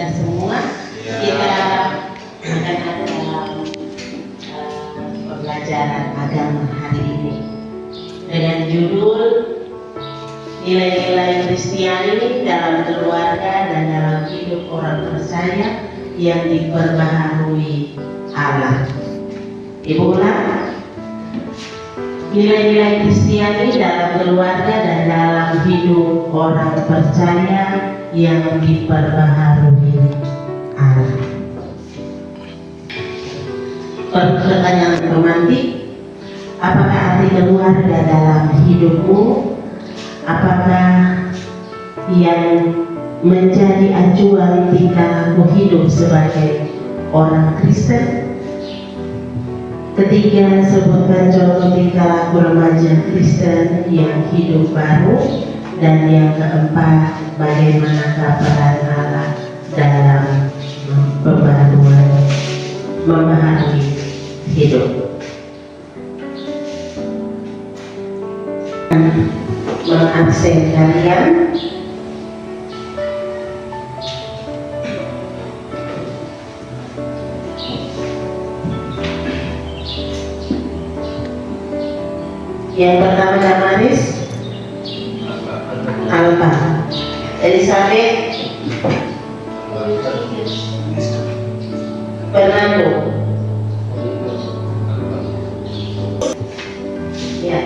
kita semua. Kita akan ada dalam pembelajaran agama hari ini dengan judul nilai-nilai Kristiani dalam keluarga dan dalam hidup orang percaya yang diperbaharui Allah. Ibu ulang, nilai-nilai Kristiani dalam keluarga dan dalam hidup orang percaya yang diperbaharui Allah. Pertanyaan romantik, apakah arti keluarga dalam hidupmu? Apakah yang menjadi acuan tingkah laku hidup sebagai orang Kristen? Ketiga, sebutkan contoh tingkah laku remaja Kristen yang hidup baru. Dan yang keempat, bagaimanakah peran Allah dalam membaharui hidup. Mengabsen kalian. Yang pertama Damaris, Alfa, Elizabeth, Fernando, ya,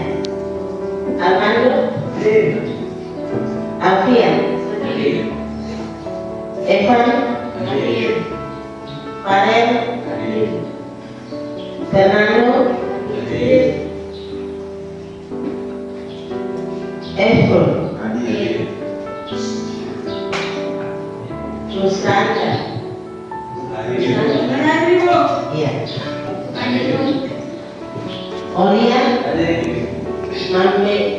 Armando, Alfian, Evan, Farel, Fernando, Efron, Nusranda, iya, Olia,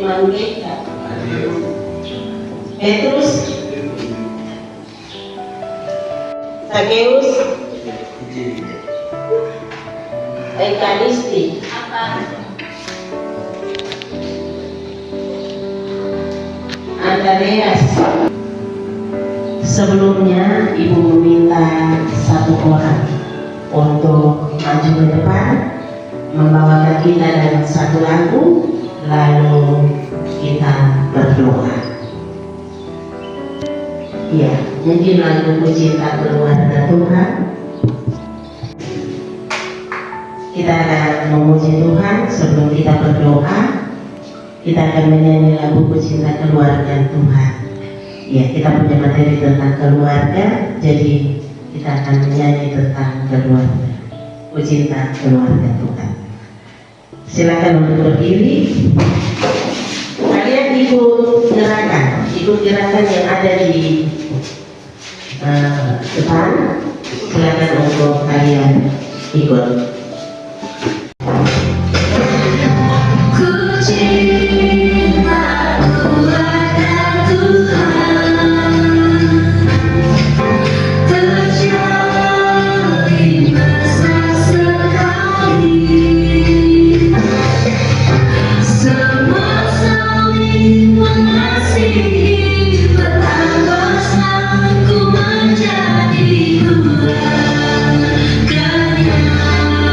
Manggeka, Petrus, Sakeus, Ekaristi, Andreas. Sebelumnya Ibu meminta satu orang untuk maju ke depan membawakan kita dengan satu lagu, lalu kita berdoa. Ya, mungkin lagu Cinta Keluarga Tuhan. Kita akan memuji Tuhan sebelum kita berdoa. Kita akan menyanyi lagu Cinta Keluarga Tuhan. Ya, kita punya materi tentang keluarga, jadi kita akan menyanyi tentang keluarga. Cinta Keluarga Tuhan. Silakan untuk berdiri. Kalian ikut gerakan yang ada di depan. Silakan untuk kalian ikut. Ku menjadi dua, karena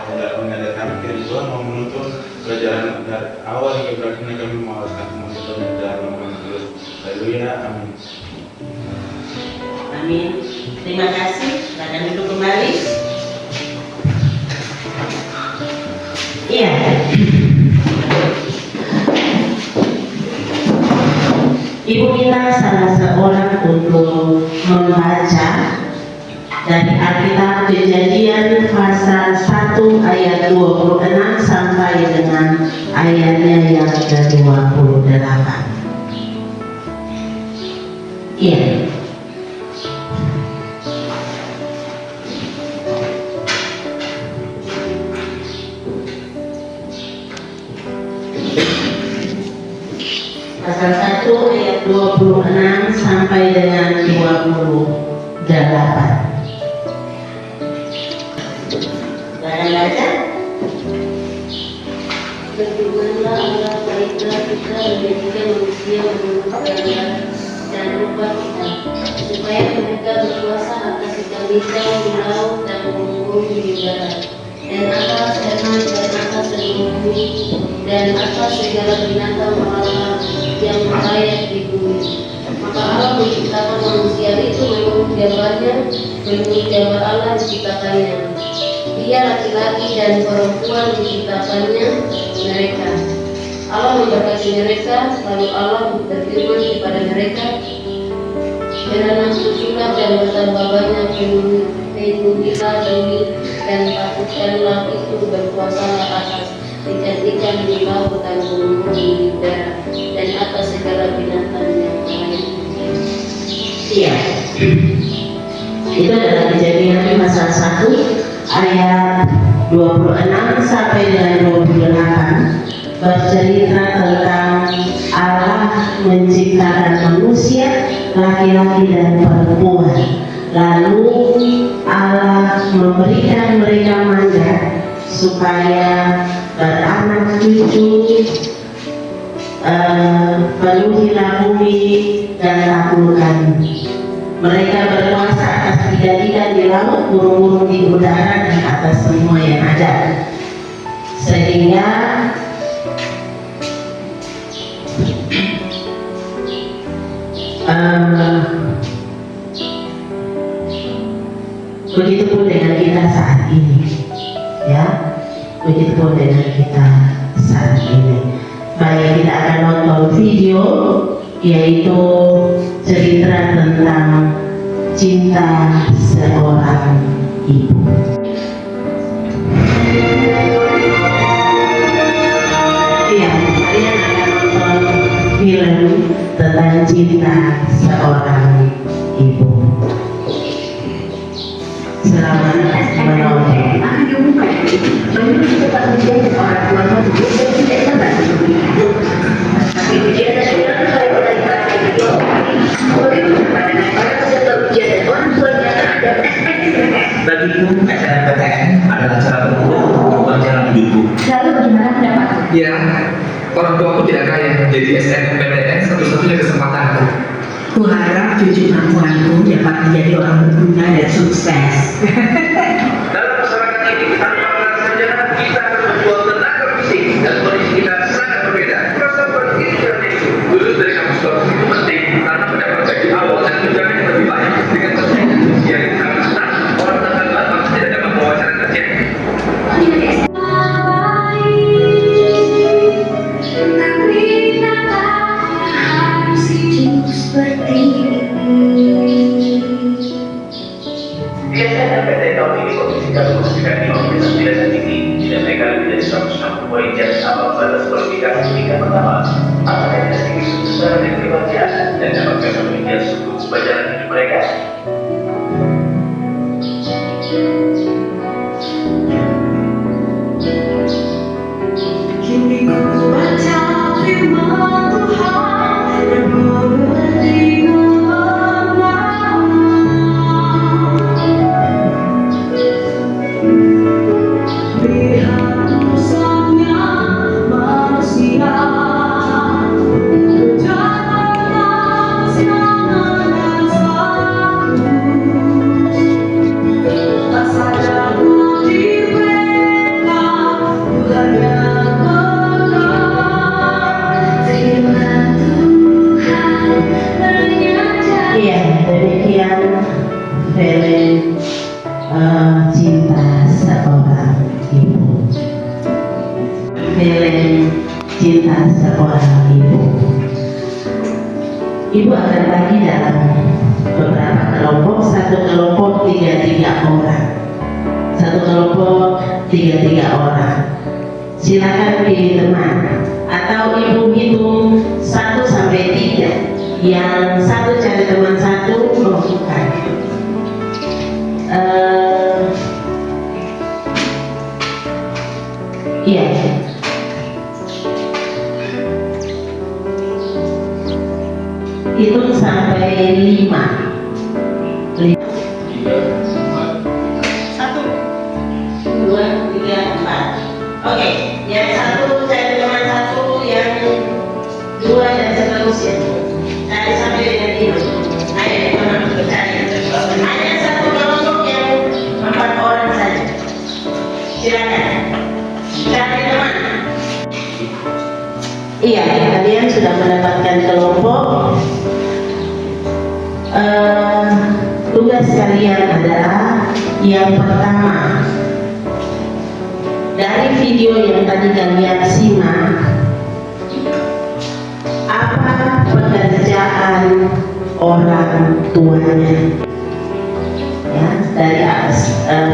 mengadakan keriduan mau menuntun pelajaran dari awal hingga berakhirnya kami mewakilkan komunitas dan memanggil. Haleluya, amin. Amin. Terima kasih. Silakan duduk kembali. Iya. Ibu minta salah seorang untuk membaca dari Alkitab Kejadian pasal 1 ayat 26 sampai dengan ayatnya yang ke-28. Iya. Pasal 1 ayat 26 sampai dengan 28. Silakan baca. Berfirmanlah Allah, baiklah kita menjadikan manusia menurut gambar dan rupa kita, supaya mereka berkuasa atas ikan hitam di laut dan burung di udara, dan atas ternak dan atas seluruh bumi, dan atas segala binatang melata yang merayap di bumi. Maka Allah menciptakan manusia itu menurut gambarnya, menurut gambar Allah diciptakannya. Dia laki-laki dan perempuan diciptakannya mereka. Allah memberkati mereka, lalu Allah berfirman kepada mereka, "Janganlah susulah dan bertambah banyak, penuhilah bumi dan takutkanlah itu berkuasa atas ikan-ikan di laut dan burung di udara dan atas segala binatang yang lain." Iya. Itu adalah Kejadian pasal 1 ayat 26 sampai dengan 28, bercerita tentang Allah menciptakan manusia laki-laki dan perempuan. Lalu Allah memberikan mereka mandat supaya beranak cucu, penuhilah bumi dan taklukkan. Mereka berkuasa atas ikan-ikan di laut, burung-burung di udara, dan atas semua yang ada. Sehingga begitupun dengan kita saat ini, ya, begitupun dengan kita saat ini. Baik, kita akan nonton video, yaitu cerita tentang cinta seorang ibu. Iya, kalian akan nonton film tentang cinta seorang ibu. Selamat menonton. Bagiku, acara PTN adalah cara termudah untuk berjalan hidupku. Lalu bagaimana pendapat? Ya, orang tuaku tidak kaya, jadi SNMPTN satu-satunya kesempatanku. Kuharap cucu perempuanku dapat menjadi orang berguna dan sukses. Dalam masyarakat ini, tanpa merasa sarjana, kita akan menjual tenaga fisik dan kondisi kita sangat berbeda. Perasaan ini karena itu, lulus dari kampus bagus itu penting karena mendapat gaji awal dan tunjangan yang lebih banyak dengan persaingan usia yang sangat ketat. Orang tanggal 8 tidak dapat wawancara kerja. Biasanya PT tahun ini kondisi kasus di Universitas tidak tinggi, tidak mereka lebih dari 160 poin di atas ambang batas kualifikasi tingkat pertama. Apakah tidak tinggi secara dan kebahagiaan dan dapatkah memiliki suku pelajaran hidup mereka? Kini ku baca firman Tuhan dan mengerti lihat rusaknya manusia. film Cinta Seorang Ibu. Film Cinta Seorang Ibu. Ibu akan bagi dalam beberapa kelompok, satu kelompok 3 orang. Satu kelompok 3 orang. Silakan pilih teman atau ibu hitung 1 sampai 3. Yang satu cari teman satu, bukan. Iya. Hitung sampai 5. 1, 2, 3, 4. Oke, yang satu cari teman satu, yang 2 dan seterusnya. Cari sampai dengan 5. Ayo, teman cari. Hanya satu kelompok yang 4 orang saja. Silakan. Cari teman. Iya, kalian sudah mendapatkan kelompok. Tugas kalian adalah yang pertama, dari video yang tadi kalian simak, apa pekerjaan orang tuanya? Ya, dari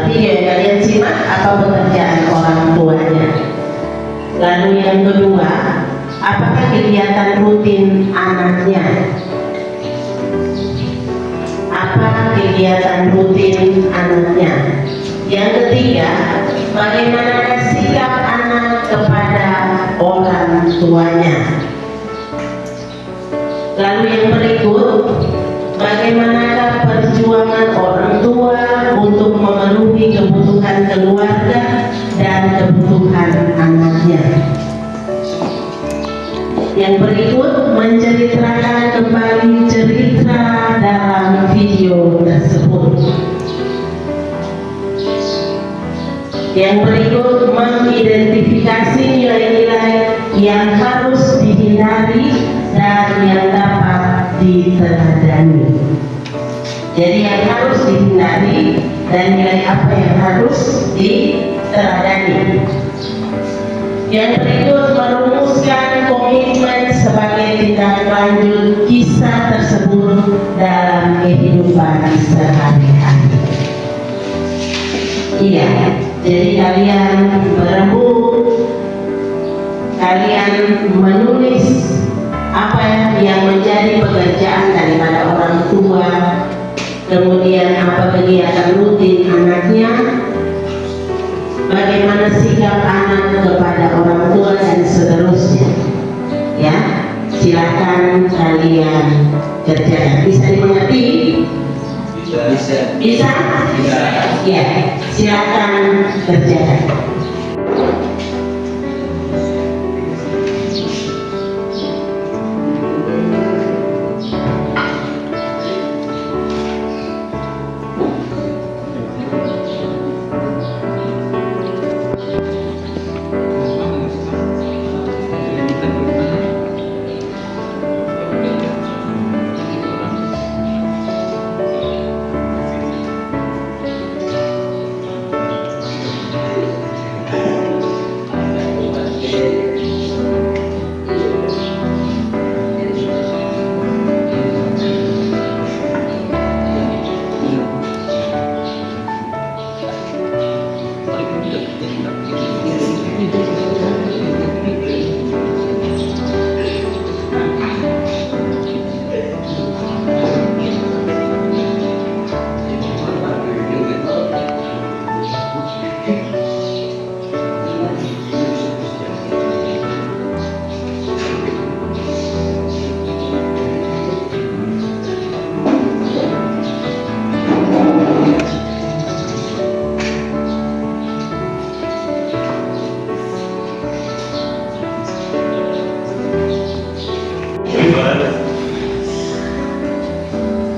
video yang kalian simak, apa pekerjaan orang tuanya? Lalu yang kedua, apakah kegiatan rutin anaknya? Apa kegiatan rutin anaknya? Yang ketiga, bagaimana sikap anak kepada orang tuanya? Lalu yang berikut, bagaimanakah perjuangan orang tua untuk memenuhi kebutuhan keluarga dan kebutuhan anaknya? Yang berikut menceritakan kembali cerita dalam video tersebut. Yang berikut mengidentifikasi nilai-nilai yang harus dihindari dan yang dapat diteladani. Jadi yang harus dihindari dan nilai apa yang harus diteladani. Yang berikut merumuskan komitmen sebagai tindak lanjut kisah tersebut dalam kehidupan sehari-hari. Iya, jadi kalian berembuk, kalian menulis apa yang menjadi pekerjaan daripada orang tua, kemudian apa kegiatan rutin anaknya, bagaimana sikap anak kepada orang tua dan seterusnya. Ya, silakan kalian kerjakan. Bisa dimengerti? Bisa? Ya, silakan kerjakan.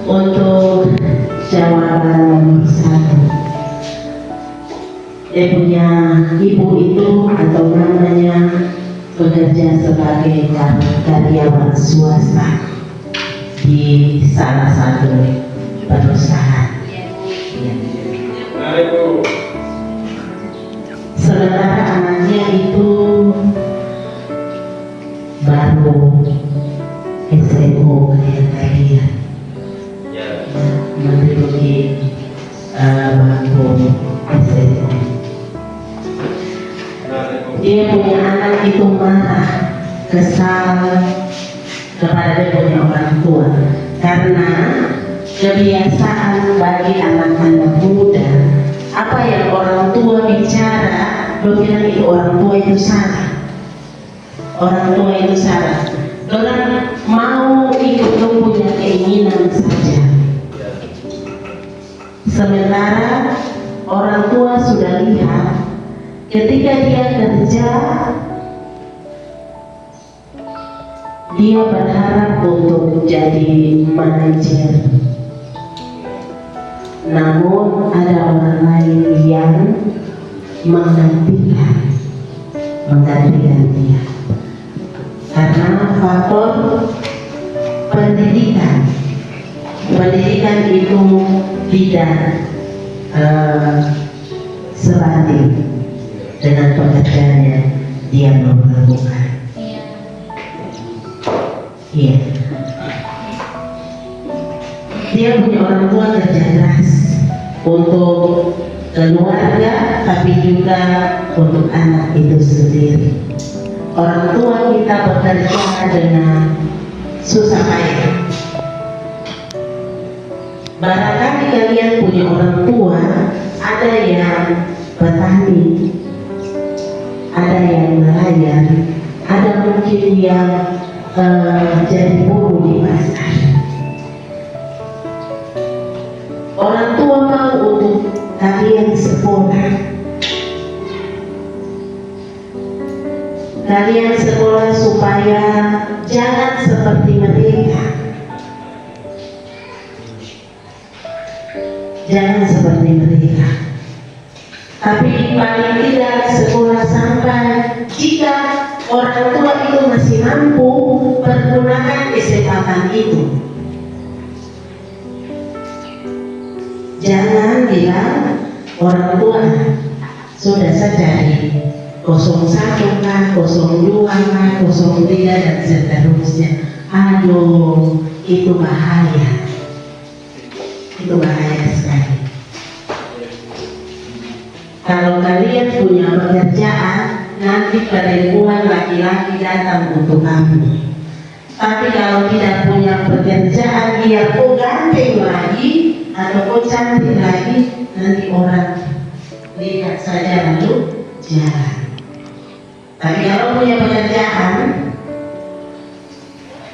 Untuk jawaban nomor 1, dia punya ibu itu atau namanya bekerja sebagai karyawan swasta di salah satu perusahaan. mau kayak kalian Ya. menduduki bangku SMP. Dia punya anak itu marah, kesal kepada dia punya orang tua karena kebiasaan bagi anak-anak muda, apa yang orang tua bicara, lo bilang itu orang tua itu salah. Orang tua itu salah. Orang mau ikut lo punya keinginan saja. Sementara orang tua sudah lihat ketika dia kerja, dia berharap untuk jadi manajer. Namun ada orang lain yang menggantikan dia karena faktor pendidikan itu tidak sebanding dengan pekerjaan yang dia mau lakukan. Iya. Dia punya orang tua kerja keras untuk keluarga, tapi juga untuk anak itu sendiri. Orang tua kita bekerja dengan susah payah. Barangkali kalian punya orang tua, ada yang petani, ada yang nelayan, ada mungkin yang jadi buruh di pasar. Orang tua mau untuk kalian sekolah. Kalian sekolah supaya jangan seperti mereka. Jangan seperti mereka. Tapi paling tidak sekolah sampai jika orang tua itu masih mampu pergunakan kesempatan itu. Jangan bilang orang tua sudah saja di 01 kah, 02 kah, 03 dan seterusnya. Aduh, itu bahaya. Itu bahaya sekali. Kalau kalian punya pekerjaan, nanti perempuan laki-laki datang untuk kamu. Tapi kalau tidak punya pekerjaan, dia kok ganteng lagi atau kok cantik lagi, nanti orang lihat saja lalu jalan. Tapi kalau punya pekerjaan,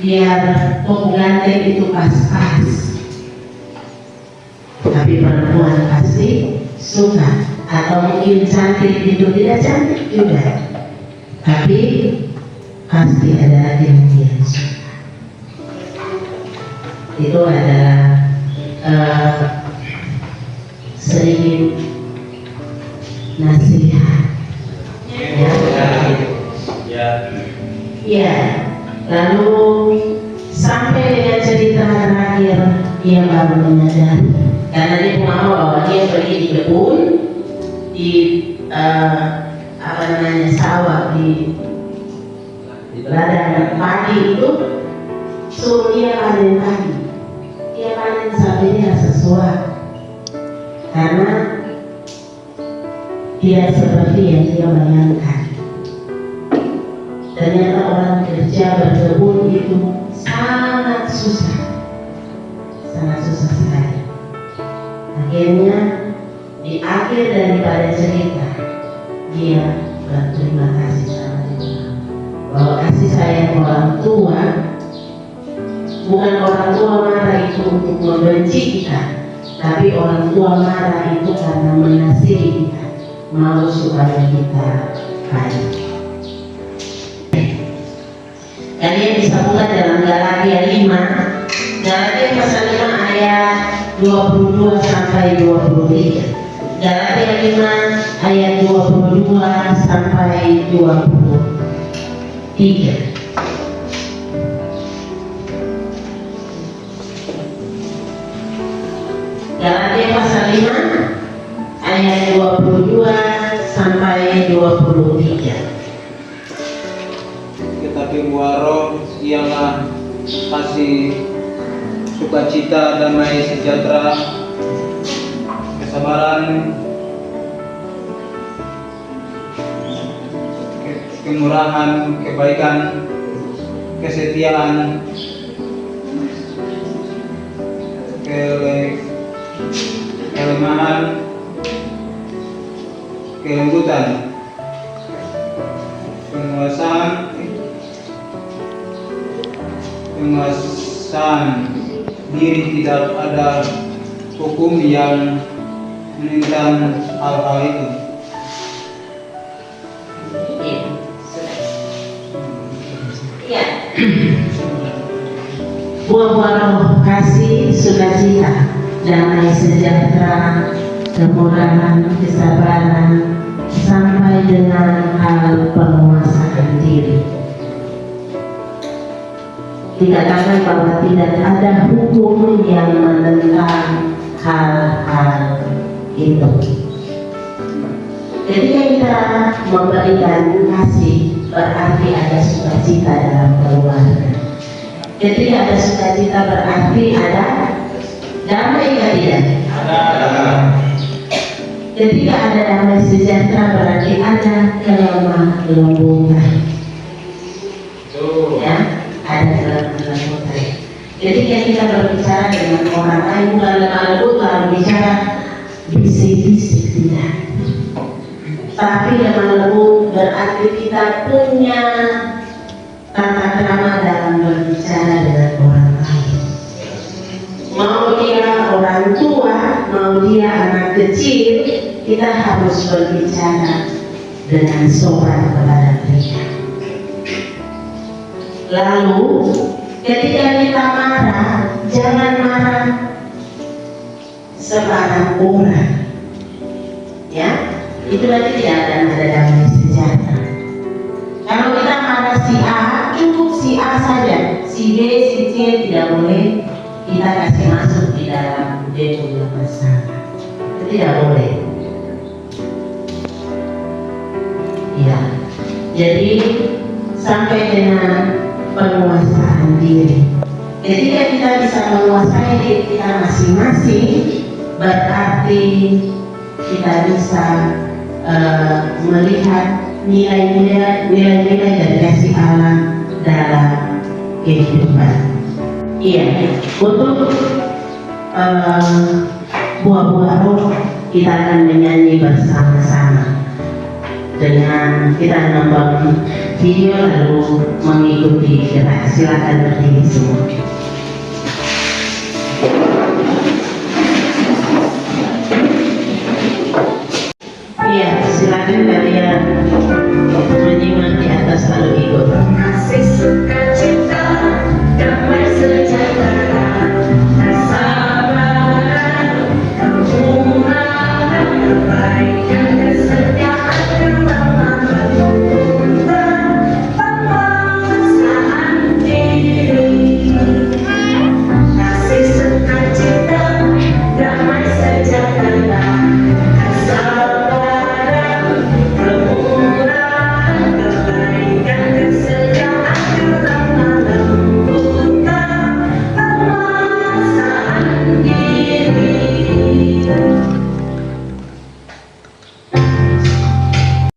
biar kok ganteng itu pas-pas. Tapi perempuan pasti suka. Atau mungkin cantik itu tidak cantik juga, tapi pasti ada yang dia suka. Itu adalah sedikit nasihat. Ya. Lalu sampai dengan cerita terakhir, dia baru menyadari karena dia mau bahwa dia pergi di kebun, di sawah, di ladang padi itu, suruh dia panen padi. Dia panen sampai dia sesuai karena tidak seperti yang dia bayangkan. Ternyata orang kerja berkebun itu sangat susah sekali. Akhirnya di akhir daripada cerita, dia berterima kasih sama Tuhan bahwa kasih sayang orang tua, bukan orang tua marah itu untuk membenci kita, tapi orang tua marah itu karena mengasihi kita, mau supaya kita baik. Kalian bisa buka dalam Galatia 5, Galatia pasal 5 ayat 22 sampai 23. Galatia 5 ayat 22 sampai 23. Galatia pasal 5 ayat 22 sampai 23. Tetapi buah roh ialah kasih sukacita, damai sejahtera, kesabaran, kemurahan, kebaikan, kesetiaan, kelemahan, kelembutan, penguasaan diri. Tidak ada hukum yang menentang hal-hal itu. Iya. Buah-buah roh kasih, sukacita, damai sejahtera, kemurahan, kesabaran, sampai dengan hal penguasaan diri. Dikatakan bahwa tidak ada hukum yang menentang hal-hal itu. Ketika kita memberikan kasih, berarti ada sukacita dalam keluarga. Ketika ada sukacita berarti ada damai, kan tidak? Ketika ada damai sejahtera berarti ada kelemah lembutan. Ya, ada kelemah lembutan. Ketika kita berbicara dengan orang lain bukan lemah lembut lalu bicara bisik-bisik, tidak. Tapi lemah lembut berarti kita punya tata krama dalam berbicara dengan orang lain. Mau dia orang tua, mau dia anak kecil, kita harus berbicara dengan sopan kepada mereka. Lalu ketika kita marah, jangan marah sembarang orang. Ya, itu berarti tidak akan ada damai sejahtera. Kalau kita marah si A, cukup si A saja, si B, si C tidak boleh kita kasih masuk di dalam dia punya masalah. Itu tidak boleh. Ya, jadi sampai dengan penguasaan diri. Ketika kita bisa menguasai diri kita masing-masing, berarti kita bisa melihat nilai-nilai dan kasih Allah dalam kehidupan. Iya, untuk buah-buah roh kita akan menyanyi bersama-sama dengan kita nonton video lalu mengikuti kita. Silakan berdiri semua. Iya, silakan kalian menyimak di atas lalu ikut. Kasih sukacita, damai sejahtera, kesabaran, kemurahan, kebaikan, kesetiaan, kelemah lembutan, penguasaan diri. Kasih sukacita, damai sejahtera, kesabaran, kemurahan, kebaikan, kesetiaan, kelemah lembutan, penguasaan diri.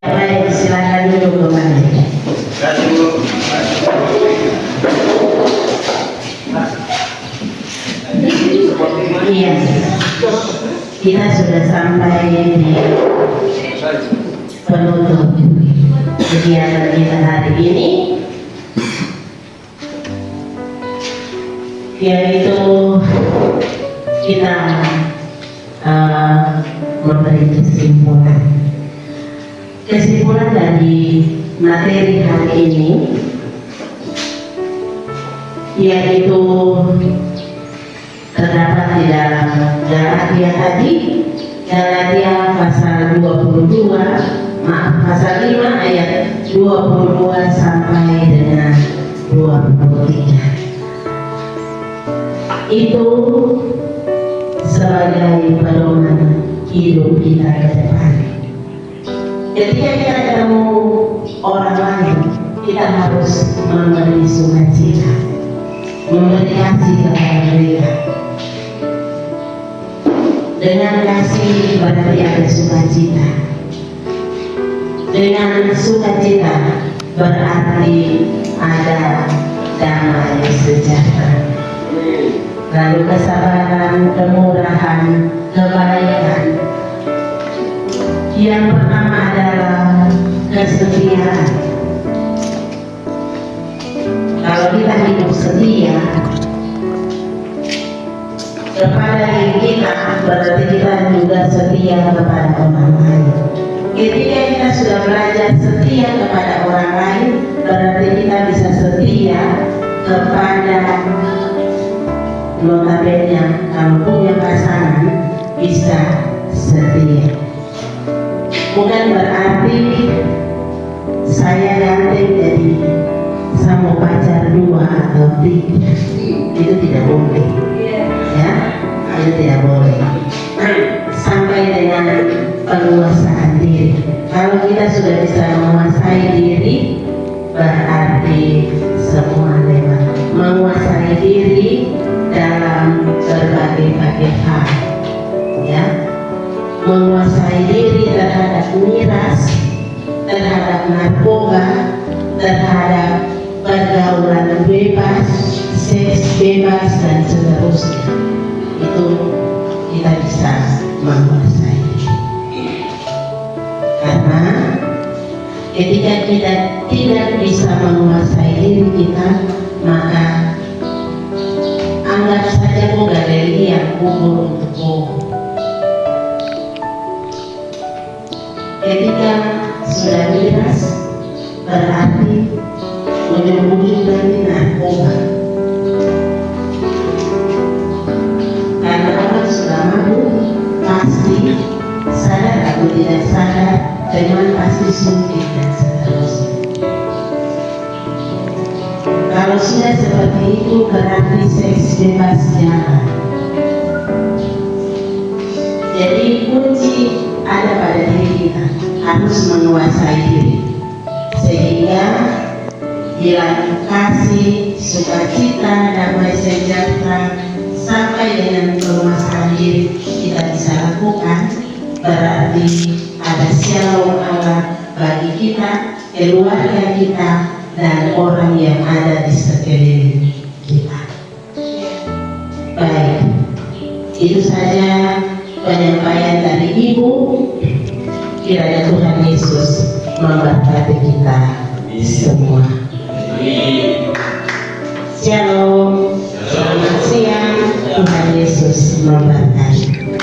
Baik, silakan duduk kembali. Iya, kita sudah sampai di penutup kegiatan kita hari ini, yaitu kita memberi kesimpulan dari materi hari ini, yaitu terdapat di dalam Galatia tadi, Galatia pasal 22, pasal 5 ayat 22 sampai dengan 23. Itu sebagai pedoman hidup kita ke depan. Ketika kita ketemu orang lain, kita harus memberi sukacita, kasih kepada mereka. Dengan kasih berarti ada sukacita. Dengan sukacita berarti ada damai sejahtera. Lalu kesabaran, kemurahan, kebaikan. Yang pertama adalah kesetiaan. Kalau kita hidup setia kepada diri kita, berarti kita juga setia kepada orang lain. Ketika kita sudah belajar setia kepada orang lain, berarti kita bisa setia kepada notabene kalau punya pasangan bisa setia. Bukan berarti saya ganteng jadi saya mau pacar 2 atau 3, itu tidak boleh, ya, itu tidak boleh. Sampai dengan penguasaan diri. Kalau kita sudah bisa menguasai diri, berarti semua lewat. Menguasai diri dalam berbagai hal, ya. Menguasai diri terhadap miras, terhadap narkoba, terhadap pergaulan bebas, seks bebas, dan seterusnya. Itu kita bisa menguasai. Karena ketika kita tidak bisa menguasai diri kita, maka anggap saja Galeri yang kubur untuk bohong. Ketika sudah miras, berarti ujung-ujung dari narkoba. Karena orang sudah mabuk, pasti sadar atau tidak sadar, teman pasti suntik dan seterusnya. Kalau sudah seperti itu, berarti seks bebas jalan. Jadi kunci ada pada diri kita, harus menguasai diri, sehingga hilang kasih, sukacita, damai sejahtera, sampai dengan penguasaan diri kita bisa lakukan. Berarti ada shalom Allah bagi kita, keluarga kita, dan orang yang ada di sekeliling kita. Baik, itu saja penyampaian dari Ibu. Kiranya Tuhan Yesus memberkati kita semua. Shalom, selamat siang, Tuhan Yesus memberkati.